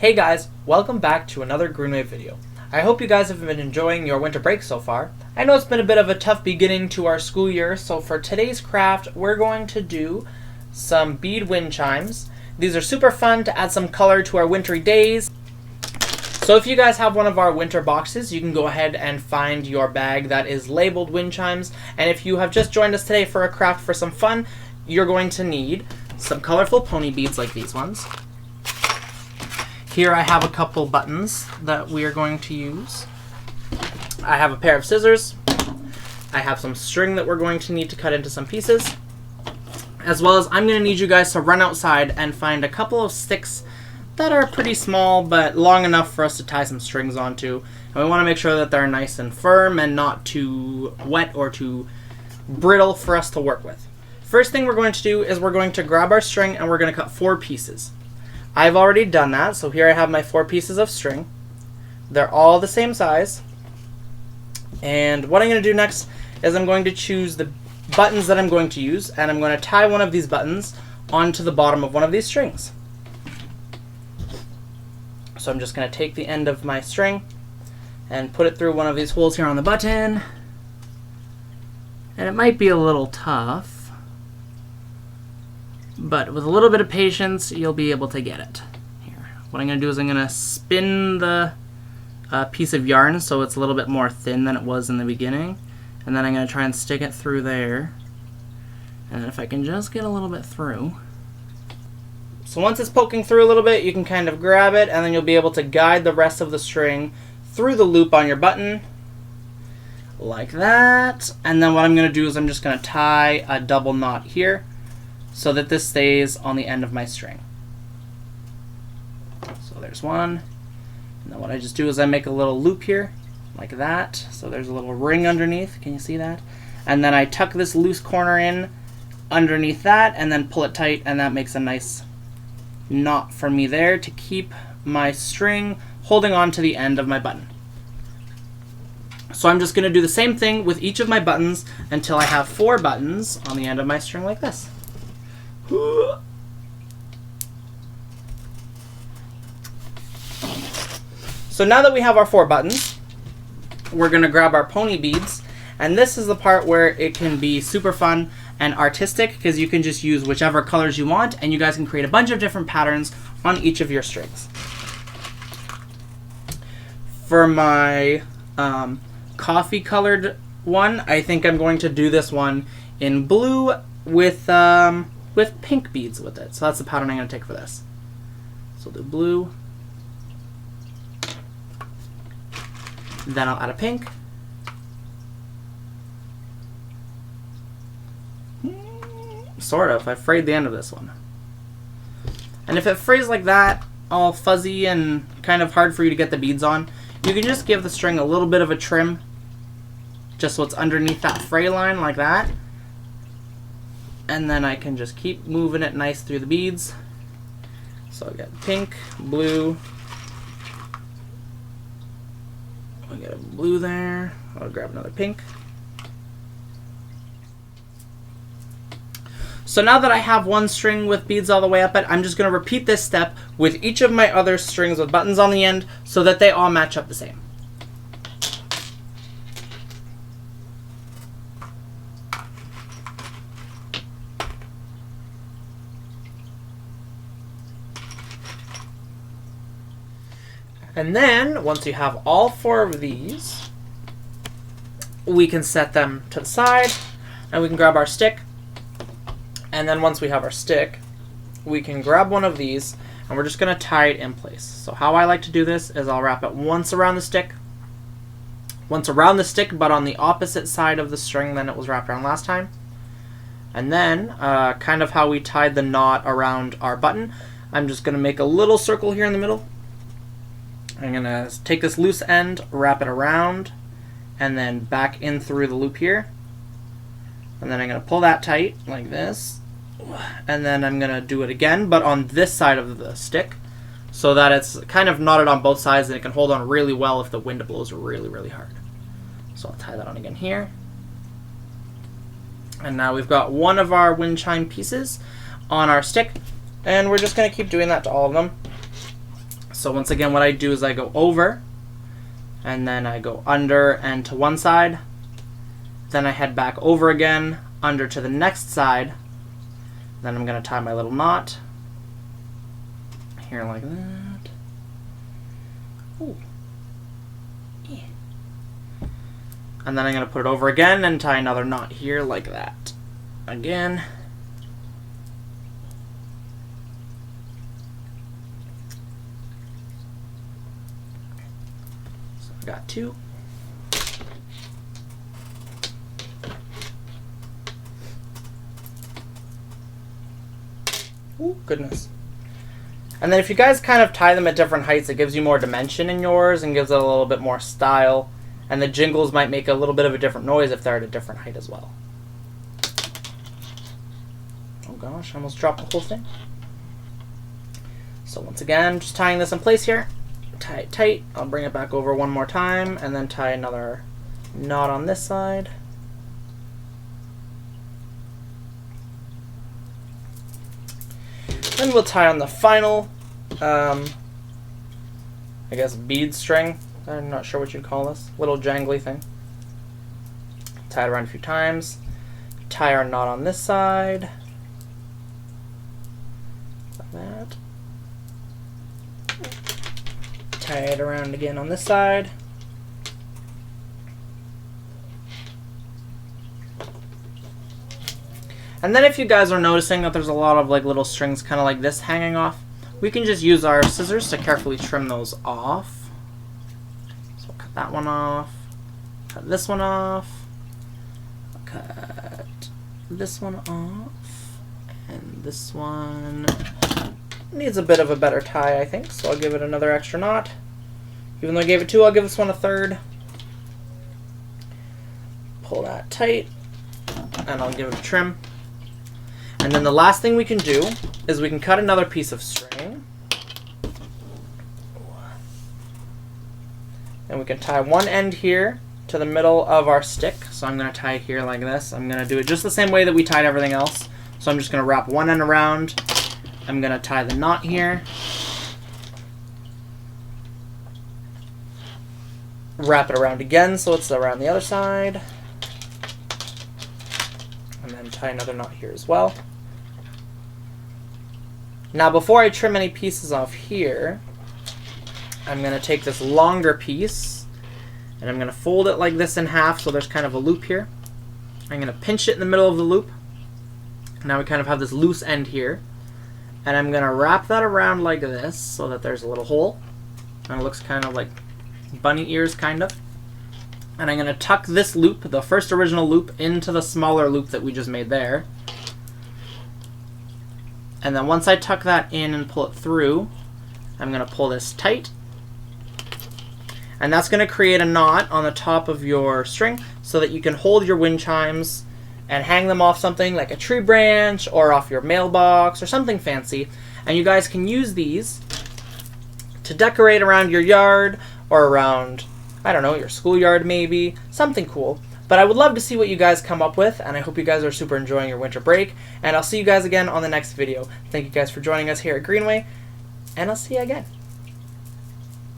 Hey guys, welcome back to another Greenway video. I hope you guys have been enjoying your winter break so far. I know it's been a bit of a tough beginning to our school year, so for today's craft, we're going to do some bead wind chimes. These are super fun to add some color to our wintry days. So if you guys have one of our winter boxes, you can go ahead and find your bag that is labeled wind chimes. And if you have just joined us today for a craft for some fun, you're going to need some colorful pony beads like these ones. Here I have a couple buttons that we are going to use. I have a pair of scissors. I have some string that we're going to need to cut into some pieces. As well as I'm going to need you guys to run outside and find a couple of sticks that are pretty small but long enough for us to tie some strings onto. And we want to make sure that they're nice and firm and not too wet or too brittle for us to work with. First thing we're going to do is we're going to grab our string and we're going to cut 4 pieces. I've already done that, so here I have my 4 pieces of string. They're all the same size. And what I'm going to do next is I'm going to choose the buttons that I'm going to use, and I'm going to tie one of these buttons onto the bottom of one of these strings. So I'm just going to take the end of my string and put it through one of these holes here on the button. And it might be a little tough, but with a little bit of patience, you'll be able to get it. Here, what I'm going to do is I'm going to spin the piece of yarn so it's a little bit more thin than it was in the beginning. And then I'm going to try and stick it through there. And if I can just get a little bit through. So once it's poking through a little bit, you can kind of grab it, and then you'll be able to guide the rest of the string through the loop on your button. Like that. And then what I'm going to do is I'm just going to tie a double knot here, so that this stays on the end of my string. So there's one. And then what I just do is I make a little loop here, like that. So there's a little ring underneath. Can you see that? And then I tuck this loose corner in underneath that and then pull it tight, and that makes a nice knot for me there to keep my string holding on to the end of my button. So I'm just going to do the same thing with each of my buttons until I have 4 buttons on the end of my string like this. So now that we have our 4 buttons, we're going to grab our pony beads, and this is the part where it can be super fun and artistic because you can just use whichever colors you want, and you guys can create a bunch of different patterns on each of your strings. For my coffee colored one, I think I'm going to do this one in blue with pink beads with it. So that's the pattern I'm going to take for this. So the blue. Then I'll add a pink. Sort of. I frayed the end of this one. And if it frays like that, all fuzzy and kind of hard for you to get the beads on, you can just give the string a little bit of a trim, just so it's underneath that fray line like that. And then I can just keep moving it nice through the beads. So I got pink, blue. I got a blue there. I'll grab another pink. So now that I have one string with beads all the way up it, I'm just going to repeat this step with each of my other strings with buttons on the end so that they all match up the same. And then, once you have all 4 of these, we can set them to the side, and we can grab our stick. And then once we have our stick, we can grab one of these, and we're just going to tie it in place. So how I like to do this is I'll wrap it once around the stick, but on the opposite side of the string than it was wrapped around last time. And then, kind of how we tied the knot around our button, I'm just going to make a little circle here in the middle. I'm going to take this loose end, wrap it around, and then back in through the loop here. And then I'm going to pull that tight, like this. And then I'm going to do it again, but on this side of the stick, so that it's kind of knotted on both sides and it can hold on really well if the wind blows really, really hard. So I'll tie that on again here. And now we've got one of our wind chime pieces on our stick, and we're just going to keep doing that to all of them. So once again, what I do is I go over, and then I go under and to one side. Then I head back over again, under to the next side. Then I'm going to tie my little knot here like that. Ooh. Yeah. And then I'm going to put it over again and tie another knot here like that. Again. So I got 2. Ooh, goodness. And then if you guys kind of tie them at different heights, it gives you more dimension in yours and gives it a little bit more style. And the jingles might make a little bit of a different noise if they're at a different height as well. Oh gosh, I almost dropped the whole thing. So once again, just tying this in place here. Tie it tight. I'll bring it back over one more time and then tie another knot on this side. Then we'll tie on the final, I guess, bead string. I'm not sure what you'd call this. Little jangly thing. Tie it around a few times. Tie our knot on this side. Like that. Tie it around again on this side. And then if you guys are noticing that there's a lot of like little strings kind of like this hanging off, we can just use our scissors to carefully trim those off. So cut that one off, cut this one off, cut this one off, and this one needs a bit of a better tie, I think, so I'll give it another extra knot. Even though I gave it 2, I'll give this one a 3rd. Pull that tight, and I'll give it a trim. And then the last thing we can do is we can cut another piece of string. And we can tie one end here to the middle of our stick. So I'm going to tie it here like this. I'm going to do it just the same way that we tied everything else. So I'm just going to wrap one end around. I'm going to tie the knot here. Wrap it around again so it's around the other side. And then tie another knot here as well. Now before I trim any pieces off here, I'm going to take this longer piece and I'm going to fold it like this in half so there's kind of a loop here. I'm going to pinch it in the middle of the loop. Now we kind of have this loose end here. And I'm going to wrap that around like this so that there's a little hole. And it looks kind of like bunny ears, kind of. And I'm going to tuck this loop, the first original loop, into the smaller loop that we just made there. And then once I tuck that in and pull it through, I'm going to pull this tight. And that's going to create a knot on the top of your string so that you can hold your wind chimes and hang them off something like a tree branch or off your mailbox or something fancy. And you guys can use these to decorate around your yard or around, I don't know, your schoolyard maybe, something cool. But I would love to see what you guys come up with, and I hope you guys are super enjoying your winter break. And I'll see you guys again on the next video. Thank you guys for joining us here at Greenway, and I'll see you again.